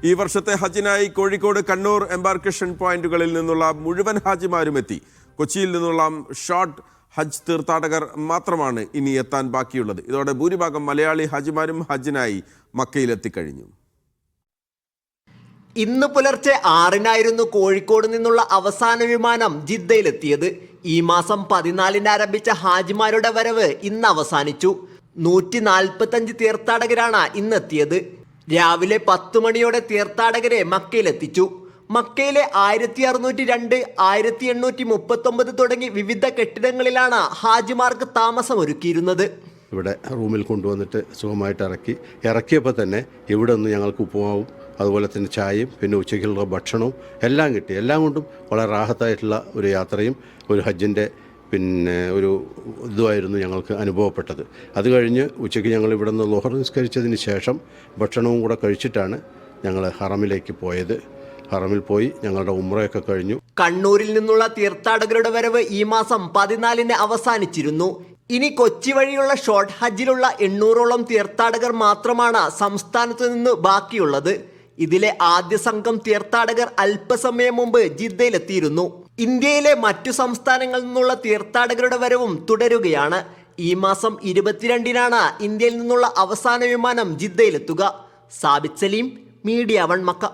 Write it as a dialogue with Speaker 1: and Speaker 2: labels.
Speaker 1: ഈ വർഷത്തെ ഹജ്ജിനായി കോഴിക്കോട്, കണ്ണൂർ എംബാർക്കേഷൻ പോയിന്റുകളിൽ നിന്നുള്ള മുഴുവൻ ഹാജിമാരും എത്തി. കൊച്ചിയിൽ നിന്നുള്ള ഷോർട്ട് ഹജ്ജ് തീർത്ഥാടകർ മാത്രമാണ് ഇനി എത്താൻ ബാക്കിയുള്ളത്. ഇതോടെ ഭൂരിഭാഗം മലയാളി ഹാജിമാരും ഹജ്ജിനായി മക്കയിലെത്തിക്കഴിഞ്ഞു.
Speaker 2: ഇന്ന് പുലർച്ചെ 6-നായിരുന്നു കോഴിക്കോട് നിന്നുള്ള അവസാന വിമാനം ജിദ്ദയിലെത്തിയത്. ഈ മാസം 14-ന് ആരംഭിച്ച ഹാജിമാരുടെ വരവ് ഇന്ന് അവസാനിച്ചു. 145 തീർത്ഥാടകരാണ് ഇന്നെത്തിയത്. രാവിലെ 10 മണിയോടെ തീർത്ഥാടകരെ മക്കയിലെത്തിച്ചു. മക്കയിലെ 1602, 1839 തുടങ്ങി വിവിധ കെട്ടിടങ്ങളിലാണ് ഹാജിമാർക്ക് താമസമൊരുക്കിയിരുന്നത്.
Speaker 3: ഇവിടെ റൂമിൽ കൊണ്ടുവന്നിട്ട് സുഖമായിട്ട് ഇറക്കിയപ്പോൾ തന്നെ ഇവിടെ നിന്ന് ഞങ്ങൾക്ക് ഉപ്പുമാവും അതുപോലെ തന്നെ ചായയും പിന്നെ ഉച്ചയ്ക്കുള്ള ഭക്ഷണവും എല്ലാം കിട്ടി. എല്ലാം കൊണ്ടും വളരെ റാഹത്തായിട്ടുള്ള ഒരു യാത്രയും ഒരു ഹജ്ജിൻ്റെ ഒരു ഇതുമായിരുന്നു ഞങ്ങൾക്ക് അനുഭവപ്പെട്ടത്. അത് കഴിഞ്ഞ് ഉച്ചയ്ക്ക് ഞങ്ങൾ ഇവിടെ നിന്ന് ളുഹർ നിസ്കരിച്ചതിന് ശേഷം ഭക്ഷണവും കൂടെ കഴിച്ചിട്ടാണ് ഞങ്ങൾ ഹറമിലേക്ക് പോയത്. ഹറമിൽ പോയി ഞങ്ങളുടെ ഉംറയൊക്കെ കഴിഞ്ഞു.
Speaker 2: കണ്ണൂരിൽ നിന്നുള്ള തീർത്ഥാടകരുടെ വരവ് ഈ മാസം 14-ന് അവസാനിച്ചിരുന്നു. ഇനി കൊച്ചി വഴിയുള്ള ഷോർട്ട് ഹജ്ജിലുള്ള 800ഓളം തീർത്ഥാടകർ മാത്രമാണ് സംസ്ഥാനത്ത് നിന്ന് ബാക്കിയുള്ളത്. ഇതിലെ ആദ്യ സംഘം തീർത്ഥാടകർ അല്പസമയം മുമ്പ് ജിദ്ദയിലെത്തിയിരുന്നു. ഇന്ത്യയിലെ മറ്റു സംസ്ഥാനങ്ങളിൽ നിന്നുള്ള തീർത്ഥാടകരുടെ വരവും തുടരുകയാണ്. ഈ മാസം 22-നാണ് ഇന്ത്യയിൽ നിന്നുള്ള അവസാന വിമാനം ജിദ്ദയിലെത്തുക. Sabith Saleem, media 1 Mecca.